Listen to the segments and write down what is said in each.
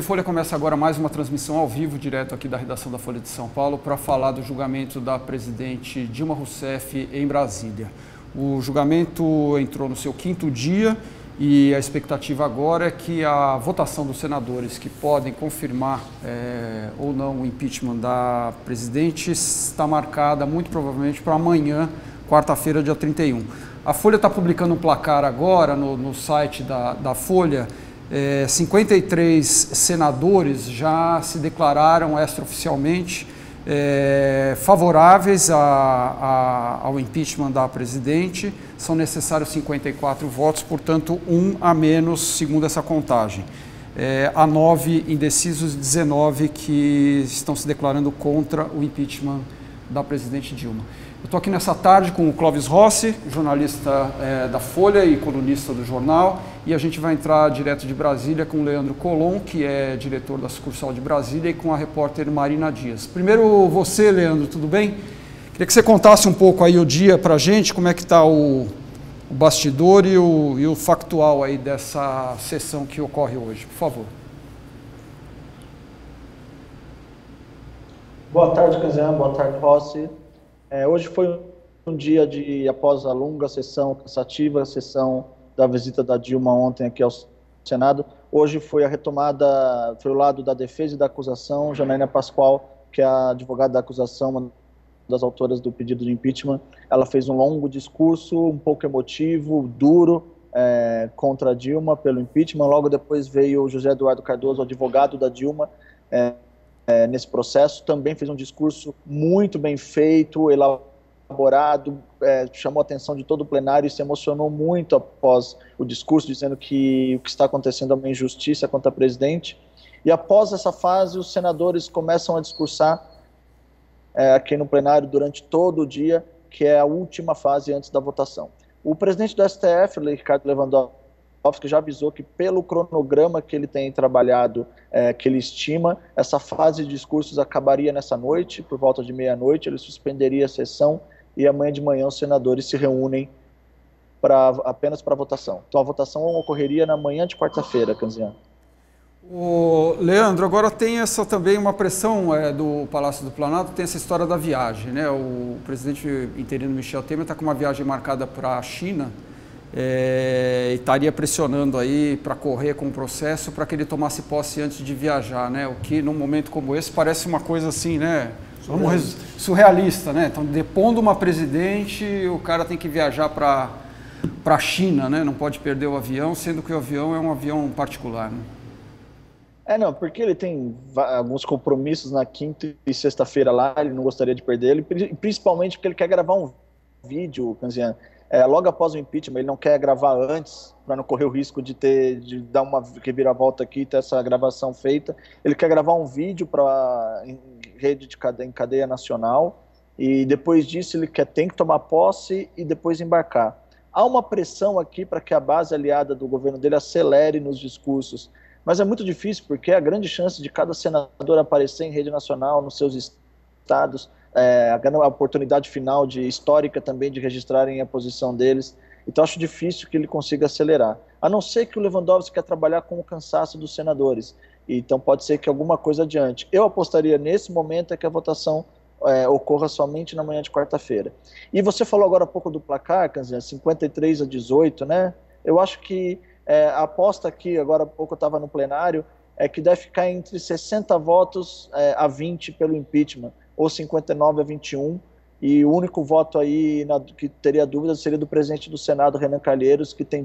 em Folha começa agora mais uma transmissão ao vivo, direto aqui da redação da Folha de São Paulo, para falar do julgamento da presidente Dilma Rousseff em Brasília. O julgamento entrou no seu 5º dia e a expectativa agora é que a votação dos senadores que podem confirmar ou não o impeachment da presidente está marcada muito provavelmente para amanhã, quarta-feira, dia 31. A Folha está publicando um placar agora no site da Folha. 53 senadores já se declararam extraoficialmente favoráveis ao impeachment da presidente. São necessários 54 votos, portanto, um a menos, segundo essa contagem. Há 9 indecisos e 19 que estão se declarando contra o impeachment da presidente Dilma. Eu estou aqui nessa tarde com o Clóvis Rossi, jornalista da Folha e colunista do jornal, e a gente vai entrar direto de Brasília com o Leandro Colom, que é diretor da sucursal de Brasília, e com a repórter Marina Dias. Primeiro você, Leandro, tudo bem? Queria que você contasse um pouco aí o dia para a gente, como é que está o bastidor e o factual aí dessa sessão que ocorre hoje, por favor. Boa tarde, Canzian, boa tarde, Rossi. Hoje foi um dia após a longa sessão cansativa, a sessão da visita da Dilma ontem aqui ao Senado. Hoje foi a retomada, foi o lado da defesa e da acusação. Janaína Pascoal, que é a advogada da acusação, uma das autoras do pedido de impeachment, ela fez um longo discurso, um pouco emotivo, duro, contra a Dilma pelo impeachment. Logo depois veio o José Eduardo Cardoso, advogado da Dilma, nesse processo, também fez um discurso muito bem feito, elaborado, chamou a atenção de todo o plenário e se emocionou muito após o discurso, dizendo que o que está acontecendo é uma injustiça contra a presidente. E após essa fase, os senadores começam a discursar aqui no plenário durante todo o dia, que é a última fase antes da votação. O presidente do STF, Ricardo Lewandowski, já avisou que pelo cronograma que ele tem trabalhado, que ele estima, essa fase de discursos acabaria nessa noite, por volta de meia-noite, ele suspenderia a sessão e amanhã de manhã os senadores se reúnem apenas para votação. Então a votação ocorreria na manhã de quarta-feira, Canzian. Leandro, agora tem também uma pressão do Palácio do Planalto, tem essa história da viagem, né? O presidente interino Michel Temer está com uma viagem marcada para a China, e estaria pressionando aí para correr com o processo para que ele tomasse posse antes de viajar, né? O que num momento como esse parece uma coisa assim, né? Surrealista, né? Então, depondo uma presidente, o cara tem que viajar para a China, né? Não pode perder o avião, sendo que o avião é um avião particular, né? Não, porque ele tem alguns compromissos na quinta e sexta-feira lá, ele não gostaria de perder ele, principalmente porque ele quer gravar um vídeo, Canzian. Logo após o impeachment, ele não quer gravar antes, para não correr o risco de dar uma reviravolta aqui e ter essa gravação feita. Ele quer gravar um vídeo em rede em cadeia nacional, e depois disso ele tem que tomar posse e depois embarcar. Há uma pressão aqui para que a base aliada do governo dele acelere nos discursos, mas é muito difícil, porque a grande chance de cada senador aparecer em rede nacional, nos seus estados, a oportunidade final histórica também de registrarem a posição deles. Então acho difícil que ele consiga acelerar, a não ser que o Lewandowski quer trabalhar com o cansaço dos senadores, então pode ser que alguma coisa adiante. Eu apostaria nesse momento que a votação ocorra somente na manhã de quarta-feira. E você falou agora há pouco do placar, Canzian, 53-18, né? Eu acho que a aposta aqui, agora há pouco eu estava no plenário, é que deve ficar entre 60 votos a 20 pelo impeachment, ou 59-21, e o único voto aí que teria dúvida seria do presidente do Senado, Renan Calheiros, que tem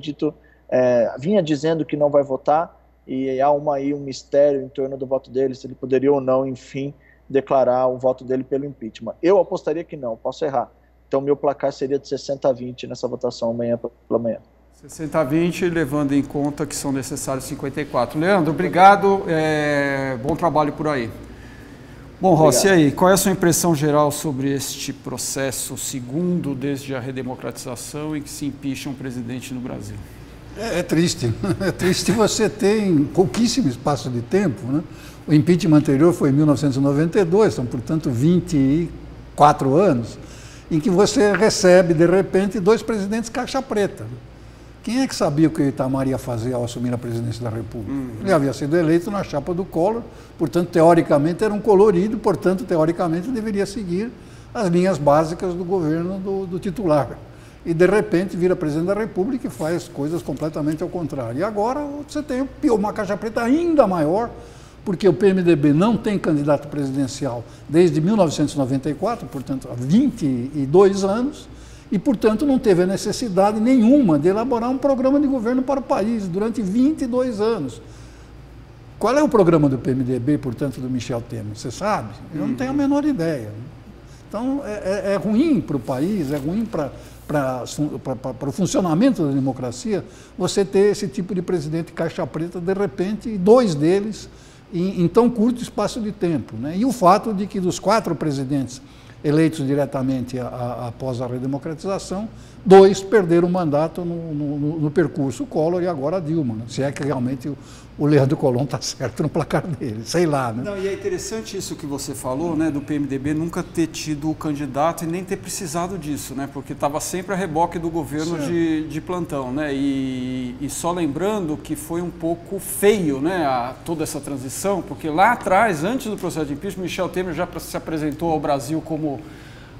vinha dizendo que não vai votar, e há um mistério em torno do voto dele, se ele poderia ou não, enfim, declarar o voto dele pelo impeachment. Eu apostaria que não, posso errar. Então meu placar seria de 60-20 nessa votação amanhã pela manhã. 60-20, levando em conta que são necessários 54. Leandro, obrigado, bom trabalho por aí. Bom, Rossi, e aí, qual é a sua impressão geral sobre este processo segundo desde a redemocratização em que se impeacha um presidente no Brasil? É triste, é triste você ter em pouquíssimo espaço de tempo, né? O impeachment anterior foi em 1992, são, portanto, 24 anos, em que você recebe, de repente, 2 presidentes caixa preta, Quem é que sabia o que o Itamar ia fazer ao assumir a presidência da República? Ele havia sido eleito na chapa do Collor, portanto, teoricamente era um colorido, portanto, teoricamente deveria seguir as linhas básicas do governo do titular. E, de repente, vira presidente da República e faz coisas completamente ao contrário. E agora você tem uma caixa preta ainda maior, porque o PMDB não tem candidato presidencial desde 1994, portanto, há 22 anos, e, portanto, não teve a necessidade nenhuma de elaborar um programa de governo para o país durante 22 anos. Qual é o programa do PMDB, portanto, do Michel Temer? Você sabe? Eu não tenho a menor ideia. Então, é ruim para o país, é ruim para o funcionamento da democracia você ter esse tipo de presidente caixa preta, de repente, e dois deles em tão curto espaço de tempo, né? E o fato de que dos 4 presidentes eleitos diretamente após a redemocratização, 2 perderam o mandato no percurso Collor e agora a Dilma, né? Se é que realmente o Leandro Colombo está certo no placar dele, sei lá, né? Não, e é interessante isso que você falou, né, do PMDB nunca ter tido o candidato e nem ter precisado disso, né, porque estava sempre a reboque do governo de plantão, né, e só lembrando que foi um pouco feio, né, toda essa transição, porque lá atrás, antes do processo de impeachment, Michel Temer já se apresentou ao Brasil como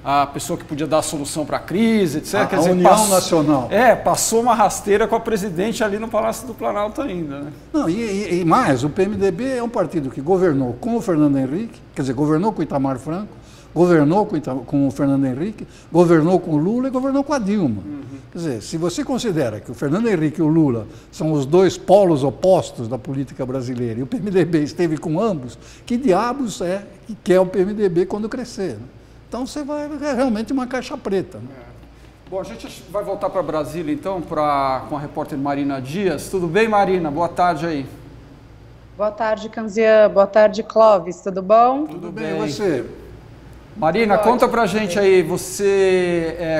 a pessoa que podia dar a solução para a crise, etc. Quer dizer, União Nacional. Passou uma rasteira com a presidente ali no Palácio do Planalto ainda, né? Não, e mais, o PMDB é um partido que governou com o Fernando Henrique, quer dizer, governou com o Itamar Franco, governou com o Fernando Henrique, governou com o Lula e governou com a Dilma. Quer dizer, se você considera que o Fernando Henrique e o Lula são os 2 polos opostos da política brasileira e o PMDB esteve com ambos, que diabos é que quer o PMDB quando crescer, né? Então você vai realmente uma caixa preta, né? Bom, a gente vai voltar para Brasília então com a repórter Marina Dias. Tudo bem, Marina? Boa tarde aí. Boa tarde, Canzian. Boa tarde, Clóvis. Tudo bom? Tudo bem, e você? Marina, conta pra gente aí,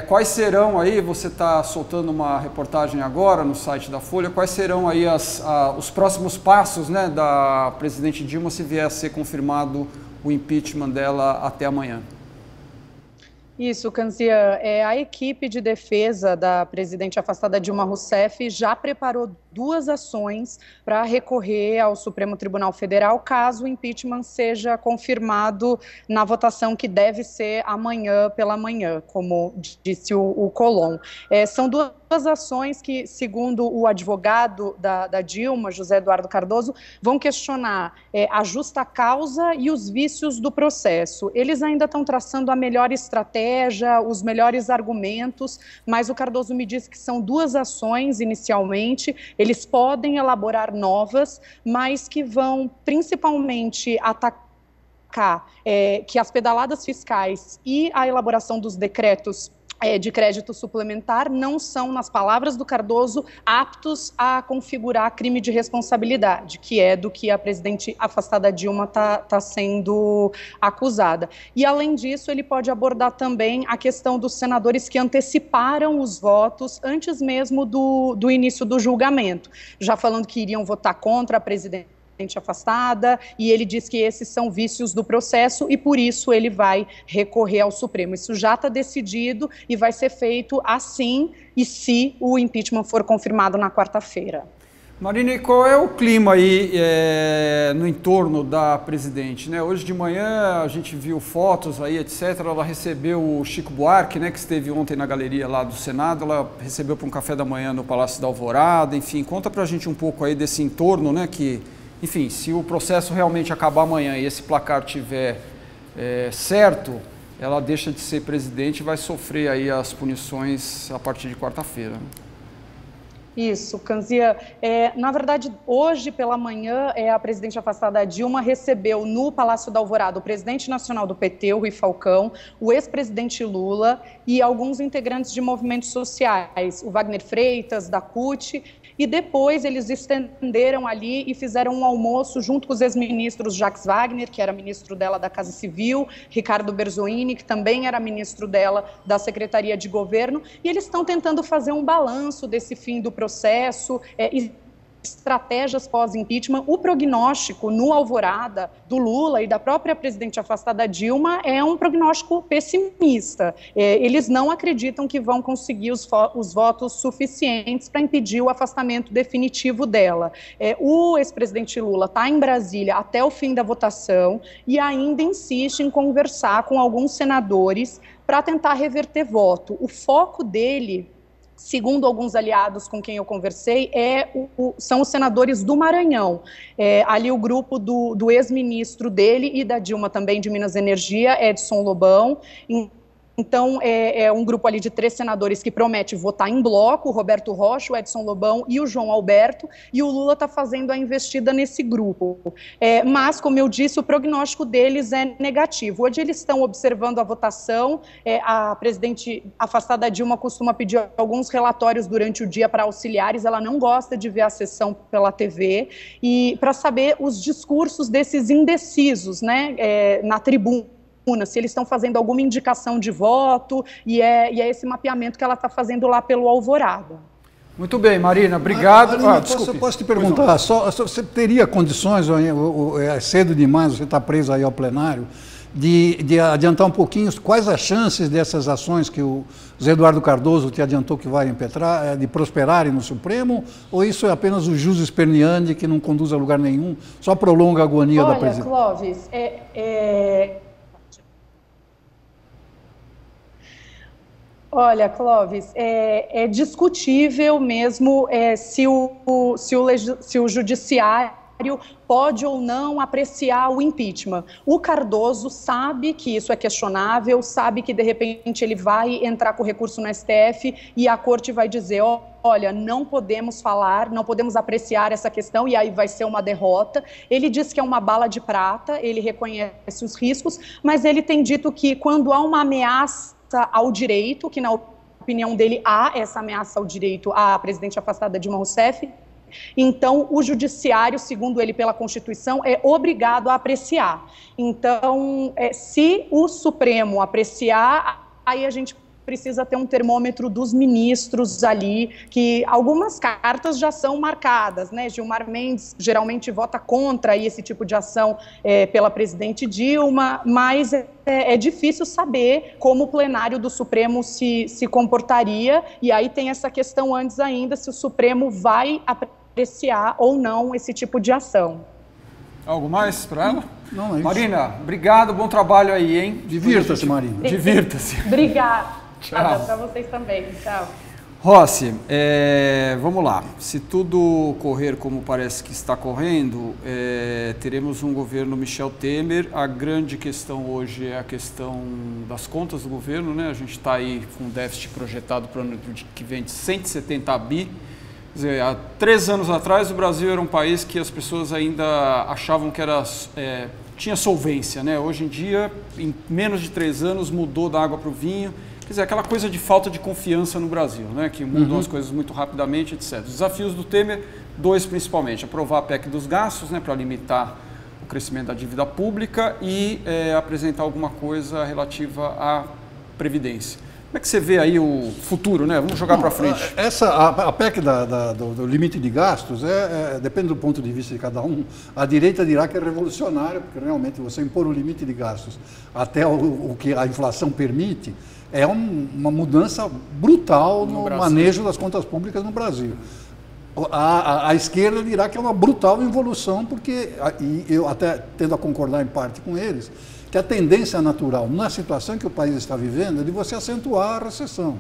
quais serão aí, você está soltando uma reportagem agora no site da Folha, quais serão aí os próximos passos, né, da presidente Dilma se vier a ser confirmado o impeachment dela até amanhã? Isso, Canzian, a equipe de defesa da presidente afastada Dilma Rousseff já preparou 2 ações para recorrer ao Supremo Tribunal Federal caso o impeachment seja confirmado na votação que deve ser amanhã pela manhã, como disse o Colom. São 2 ações que, segundo o advogado da Dilma, José Eduardo Cardoso, vão questionar a justa causa e os vícios do processo. Eles ainda estão traçando a melhor estratégia, os melhores argumentos, mas o Cardoso me disse que são 2 ações inicialmente. Eles podem elaborar novas, mas que vão principalmente atacar que as pedaladas fiscais e a elaboração dos decretos de crédito suplementar não são, nas palavras do Cardoso, aptos a configurar crime de responsabilidade, que é do que a presidente afastada Dilma está sendo acusada. E, além disso, ele pode abordar também a questão dos senadores que anteciparam os votos antes mesmo do início do julgamento, já falando que iriam votar contra a presidente afastada, e ele diz que esses são vícios do processo e por isso ele vai recorrer ao Supremo. Isso já está decidido e vai ser feito assim e se o impeachment for confirmado na quarta-feira. Marina, e qual é o clima aí no entorno da presidente, né? Hoje de manhã a gente viu fotos aí, etc. Ela recebeu o Chico Buarque, né, que esteve ontem na galeria lá do Senado. Ela recebeu para um café da manhã no Palácio da Alvorada. Enfim, conta pra gente um pouco aí desse entorno, né, que... Enfim, se o processo realmente acabar amanhã e esse placar tiver certo, ela deixa de ser presidente e vai sofrer aí as punições a partir de quarta-feira. Isso, Canzian. Na verdade, hoje pela manhã, a presidente afastada Dilma recebeu no Palácio da Alvorada o presidente nacional do PT, o Rui Falcão, o ex-presidente Lula e alguns integrantes de movimentos sociais, o Wagner Freitas, da CUT, e depois eles estenderam ali e fizeram um almoço junto com os ex-ministros Jacques Wagner, que era ministro dela da Casa Civil, Ricardo Berzoini, que também era ministro dela da Secretaria de Governo, e eles estão tentando fazer um balanço desse fim do processo, estratégias pós-impeachment. O prognóstico no Alvorada do Lula e da própria presidente afastada Dilma é um prognóstico pessimista. Eles não acreditam que vão conseguir os votos suficientes para impedir o afastamento definitivo dela. O ex-presidente Lula está em Brasília até o fim da votação e ainda insiste em conversar com alguns senadores para tentar reverter voto. O foco dele, segundo alguns aliados com quem eu conversei, são os senadores do Maranhão. Ali o grupo do ex-ministro dele e da Dilma também, de Minas e Energia, Edson Lobão. Então, é um grupo ali de 3 senadores que promete votar em bloco, o Roberto Rocha, o Edson Lobão e o João Alberto, e o Lula está fazendo a investida nesse grupo. Mas, como eu disse, o prognóstico deles é negativo. Hoje eles estão observando a votação, a presidente afastada Dilma costuma pedir alguns relatórios durante o dia para auxiliares, ela não gosta de ver a sessão pela TV, e para saber os discursos desses indecisos, né, na tribuna, se eles estão fazendo alguma indicação de voto, e é esse mapeamento que ela está fazendo lá pelo Alvorada. Muito bem, Marina, obrigado. Marina, posso te perguntar, você teria condições, ou é cedo demais, você está preso aí ao plenário, de adiantar um pouquinho quais as chances dessas ações que o Zé Eduardo Cardoso te adiantou que vai impetrar, de prosperarem no Supremo, ou isso é apenas o jus esperneandi que não conduz a lugar nenhum, só prolonga a agonia da presidência? Olha, Clóvis, Olha, Clóvis, é discutível mesmo se o judiciário pode ou não apreciar o impeachment. O Cardoso sabe que isso é questionável, sabe que de repente ele vai entrar com recurso no STF e a corte vai dizer, olha, não podemos falar, não podemos apreciar essa questão e aí vai ser uma derrota. Ele diz que é uma bala de prata, ele reconhece os riscos, mas ele tem dito que quando há uma ameaça ao direito, que na opinião dele há essa ameaça ao direito à presidente afastada Dilma Rousseff, então o judiciário, segundo ele pela Constituição, é obrigado a apreciar. Então, se o Supremo apreciar, aí a gente precisa ter um termômetro dos ministros ali, que algumas cartas já são marcadas, né? Gilmar Mendes geralmente vota contra esse tipo de ação pela presidente Dilma, mas é difícil saber como o plenário do Supremo se comportaria, e aí tem essa questão antes ainda, se o Supremo vai apreciar ou não esse tipo de ação. Algo mais para ela? Não, é isso. Marina, obrigado, bom trabalho aí, hein? Divirta-se, Marina. Divirta-se. Obrigada. Tchau. Para vocês também. Tchau. Rossi, vamos lá. Se tudo correr como parece que está correndo, teremos um governo Michel Temer. A grande questão hoje é a questão das contas do governo, né? A gente está aí com um déficit projetado para o ano que vem de 170 bi. Quer dizer, há 3 anos atrás o Brasil era um país que as pessoas ainda achavam que tinha solvência, né? Hoje em dia, em menos de 3 anos, mudou da água para o vinho. Quer dizer, aquela coisa de falta de confiança no Brasil, né? Que mudam as coisas muito rapidamente, etc. Os desafios do Temer, 2 principalmente: aprovar a PEC dos gastos, né, para limitar o crescimento da dívida pública, e apresentar alguma coisa relativa à Previdência. Como é que você vê aí o futuro, né? Vamos jogar para frente. A PEC do limite de gastos, depende do ponto de vista de cada um. A direita dirá que é revolucionário, porque realmente você impor o limite de gastos até o que a inflação permite, é uma mudança brutal no manejo das contas públicas no Brasil. A esquerda dirá que é uma brutal involução, porque, e eu até tendo a concordar em parte com eles, que a tendência natural na situação que o país está vivendo é de você acentuar a recessão.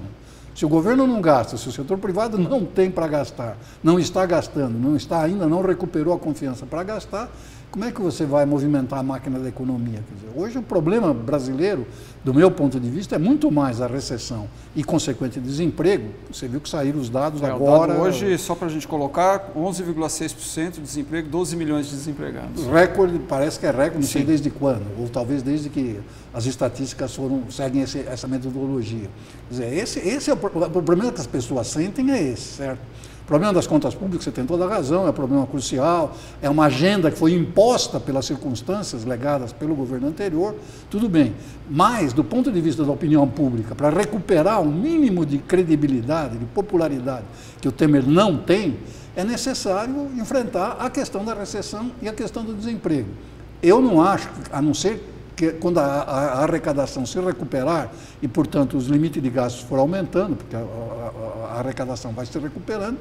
Se o governo não gasta, se o setor privado não tem para gastar, não está gastando, ainda não recuperou a confiança para gastar, como é que você vai movimentar a máquina da economia? Quer dizer, hoje o problema brasileiro, do meu ponto de vista, é muito mais a recessão e consequente desemprego. Você viu que saíram os dados agora. O dado hoje, só para a gente colocar, 11,6% de desemprego, 12 milhões de desempregados. Recorde, parece que é recorde, não sei desde quando, ou talvez desde que as estatísticas seguem essa metodologia. Quer dizer, esse é o problema que as pessoas sentem, é esse, certo? O problema das contas públicas, você tem toda a razão, é um problema crucial, é uma agenda que foi imposta pelas circunstâncias legadas pelo governo anterior, tudo bem. Mas, do ponto de vista da opinião pública, para recuperar um mínimo de credibilidade, de popularidade que o Temer não tem, é necessário enfrentar a questão da recessão e a questão do desemprego. Eu não acho, a não ser que quando a arrecadação se recuperar e, portanto, os limites de gastos for aumentando, porque a arrecadação vai se recuperando,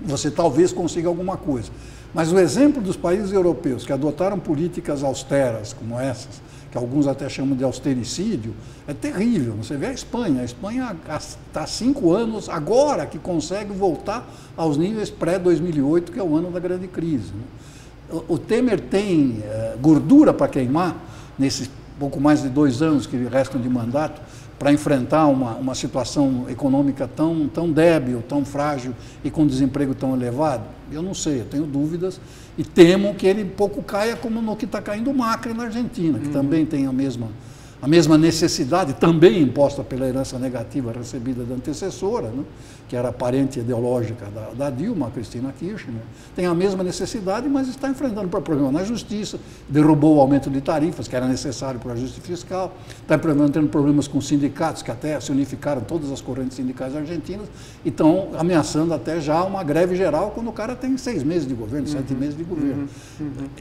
você talvez consiga alguma coisa. Mas o exemplo dos países europeus que adotaram políticas austeras como essas, que alguns até chamam de austericídio, é terrível. Você vê a Espanha está há 5 anos agora que consegue voltar aos níveis pré-2008, que é o ano da grande crise, né? O Temer tem gordura para queimar nesses pouco mais de 2 anos que restam de mandato, para enfrentar uma situação econômica tão débil, tão frágil e com desemprego tão elevado? Eu não sei, eu tenho dúvidas e temo que ele pouco caia como no que está caindo o Macri na Argentina, que também tem a mesma necessidade, também imposta pela herança negativa recebida da antecessora, né, que era parente ideológica da Dilma, a Cristina Kirchner, tem a mesma necessidade, mas está enfrentando problema na justiça, derrubou o aumento de tarifas, que era necessário para o ajuste fiscal, está tendo problemas com sindicatos, que até se unificaram todas as correntes sindicais argentinas, e estão ameaçando até já uma greve geral, quando o cara tem 6 meses de governo, 7 meses de governo.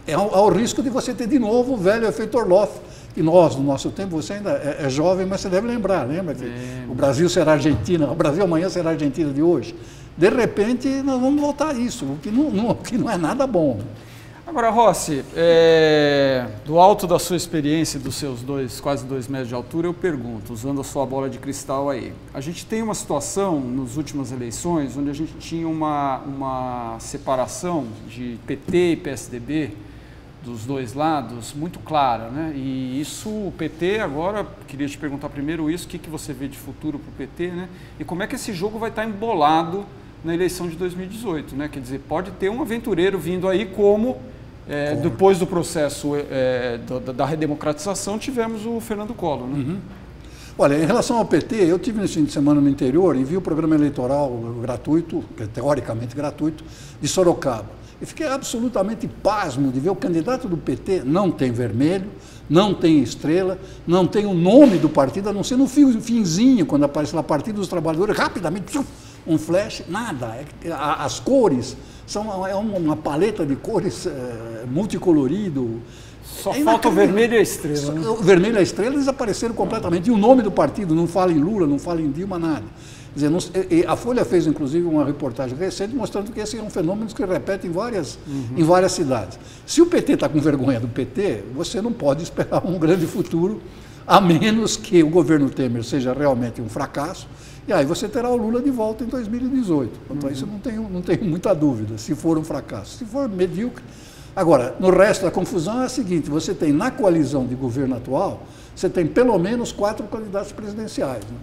Há o risco de você ter de novo o velho efeito Orloff, que nós, no nosso tempo, você ainda é jovem, mas você deve lembra que o Brasil será Argentina, o Brasil amanhã será Argentina de hoje. De repente, nós vamos voltar a isso, o que não é nada bom. Agora, Rossi, do alto da sua experiência, dos seus quase 2 metros de altura, eu pergunto, usando a sua bola de cristal aí, a gente tem uma situação, nas últimas eleições, onde a gente tinha uma separação de PT e PSDB, dos 2 lados, muito clara, né? E isso, o PT agora, queria te perguntar primeiro isso, o que você vê de futuro para o PT, né? E como é que esse jogo vai estar embolado na eleição de 2018, né? Quer dizer, pode ter um aventureiro vindo aí como, depois do processo da redemocratização, tivemos o Fernando Collor, né? Olha, em relação ao PT, eu tive nesse fim de semana no interior e vi o programa eleitoral gratuito, teoricamente gratuito, de Sorocaba. E fiquei absolutamente pasmo de ver o candidato do PT não tem vermelho, não tem estrela, não tem o nome do partido, a não ser no finzinho, quando aparece lá Partido dos Trabalhadores, rapidamente, um flash, nada. As cores, é uma paleta de cores multicolorido. Só falta o vermelho e a estrela. Né? O vermelho e a estrela desapareceram completamente. E o nome do partido, não fala em Lula, não fala em Dilma, nada. Quer dizer, a Folha fez, inclusive, uma reportagem recente mostrando que esse é um fenômeno que repete em várias cidades. Se o PT está com vergonha do PT, você não pode esperar um grande futuro, a menos que o governo Temer seja realmente um fracasso, e aí você terá o Lula de volta em 2018. Quanto a isso, não tenho muita dúvida, se for um fracasso. Se for medíocre... Agora, no resto da confusão é a seguinte, você tem na coalizão de governo atual, você tem pelo menos 4 candidatos presidenciais, né?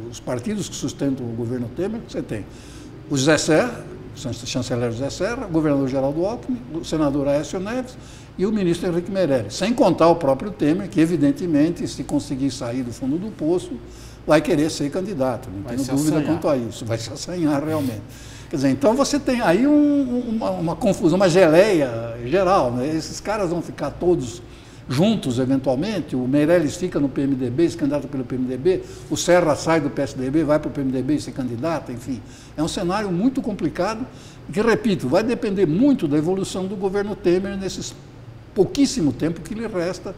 Os partidos que sustentam o governo Temer, você tem o José Serra, o chanceler José Serra, o governador Geraldo Alckmin, o senador Aécio Neves e o ministro Henrique Meirelles, sem contar o próprio Temer, que evidentemente, se conseguir sair do fundo do poço, vai querer ser candidato, não tenho dúvida quanto a isso, vai se assanhar realmente. Quer dizer, então você tem aí uma confusão, uma geleia geral, né? Esses caras vão ficar todos juntos, eventualmente, o Meirelles fica no PMDB, se candidata pelo PMDB, o Serra sai do PSDB, vai para o PMDB e se candidata, enfim. É um cenário muito complicado, que, repito, vai depender muito da evolução do governo Temer nesses pouquíssimo tempo que lhe resta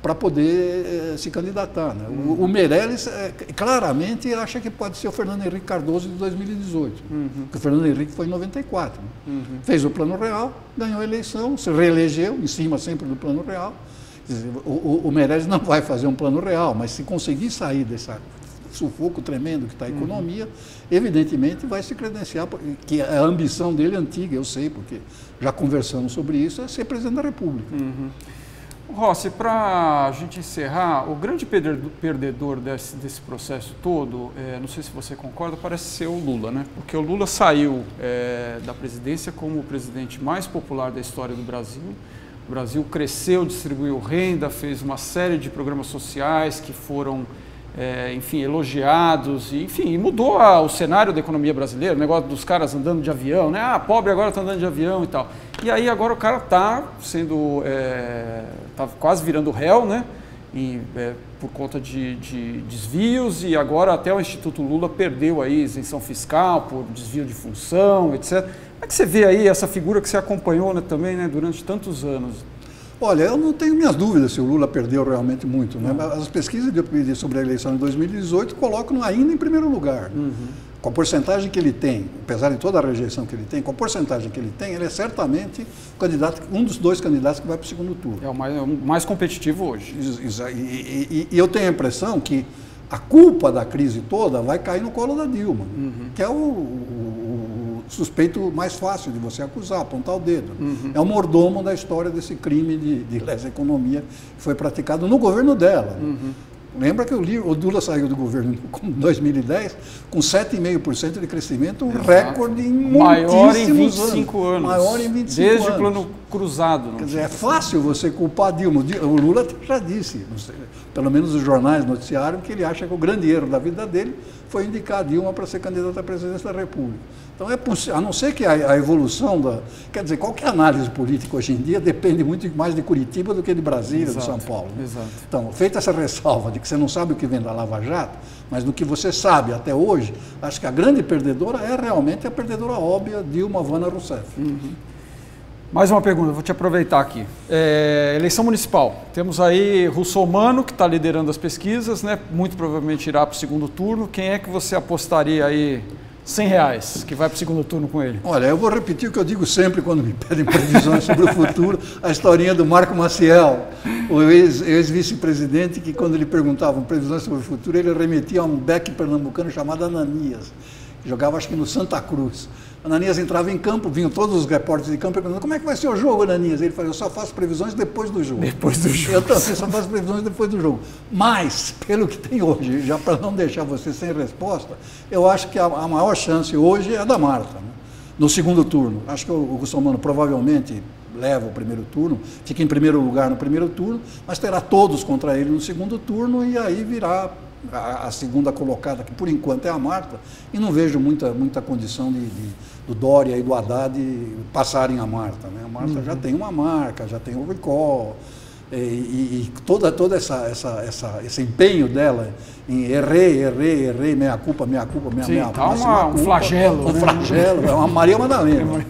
para poder se candidatar. Né? O Meirelles claramente acha que pode ser o Fernando Henrique Cardoso de 2018, porque o Fernando Henrique foi em 94. Né? Fez o Plano Real, ganhou a eleição, se reelegeu, em cima sempre do Plano Real. O Meirelles não vai fazer um plano real, mas se conseguir sair desse sufoco tremendo que está a economia, evidentemente vai se credenciar, que a ambição dele é antiga, eu sei, porque já conversamos sobre isso, é ser presidente da República. Rossi, para a gente encerrar, o grande perdedor desse processo todo, não sei se você concorda, parece ser o Lula, né? Porque o Lula saiu da presidência como o presidente mais popular da história do Brasil. O Brasil cresceu, distribuiu renda, fez uma série de programas sociais que foram enfim, elogiados, e, enfim, mudou o cenário da economia brasileira, o negócio dos caras andando de avião, né? Ah, pobre agora está andando de avião e tal. E aí agora o cara está sendo, tá quase virando réu, né? Por conta de desvios, e agora até o Instituto Lula perdeu aí isenção fiscal por desvio de função, etc. Como é que você vê aí essa figura que você acompanhou, né, também, né, durante tantos anos? Olha, eu não tenho minhas dúvidas se o Lula perdeu realmente muito, né? As pesquisas de opinião sobre a eleição de 2018 colocam ainda em primeiro lugar. Com a porcentagem que ele tem, apesar de toda a rejeição que ele tem, com a porcentagem que ele tem, ele é certamente o candidato, um dos dois candidatos que vai para o segundo turno. É o mais competitivo hoje. E eu tenho a impressão que a culpa da crise toda vai cair no colo da Dilma, que é o suspeito mais fácil de você acusar, apontar o dedo. É o mordomo da história desse crime de lesa-economia que foi praticado no governo dela. Lembra que o Lula saiu do governo em 2010 com 7,5% de crescimento, um recorde em maior em muitíssimos 25 anos. Maior em 25 Desde anos. o plano cruzado. Quer dizer, é fácil você culpar a Dilma. O Lula já disse, pelo menos os jornais noticiaram, que ele acha que o grande erro da vida dele foi indicar a Dilma para ser candidata à presidência da República. Então é possível, a não ser que a evolução da... Quer dizer, qualquer análise política hoje em dia depende muito mais de Curitiba do que de Brasília, de São Paulo. Né? Exato. Então, feita essa ressalva de que você não sabe o que vem da Lava Jato, mas do que você sabe até hoje, acho que a grande perdedora é realmente a perdedora óbvia, Dilma Vana Rousseff. Mais uma pergunta, vou te aproveitar aqui. Eleição municipal. Temos aí Russomano, que está liderando as pesquisas, né? Muito provavelmente irá para o segundo turno. Quem é que você apostaria aí R$100 que vai para o segundo turno com ele? Olha, eu vou repetir o que eu digo sempre quando me pedem previsões sobre o futuro, a historinha do Marco Maciel, o ex-vice-presidente, que quando lhe perguntavam previsões sobre o futuro, ele remetia a um beck pernambucano chamado Ananias, que jogava acho que no Santa Cruz. Ananias entrava em campo, vinham todos os repórteres de campo perguntando: como é que vai ser o jogo, Ananias? Ele falou: eu só faço previsões depois do jogo. Depois do jogo. Eu também só faço previsões depois do jogo. Mas, pelo que tem hoje, já para não deixar você sem resposta, eu acho que a maior chance hoje é a da Marta, né? No segundo turno. Acho que o Russomano provavelmente leva o primeiro turno, fica em primeiro lugar no primeiro turno, mas terá todos contra ele no segundo turno e aí virá a segunda colocada, que por enquanto é a Marta, e não vejo muita condição do Dória e do Haddad passarem a Marta. Né? A Marta já tem uma marca, já tem o recall, e todo esse empenho dela em errei, meia culpa, Sim, tá um flagelo. Um flagelo, é uma Maria Madalena.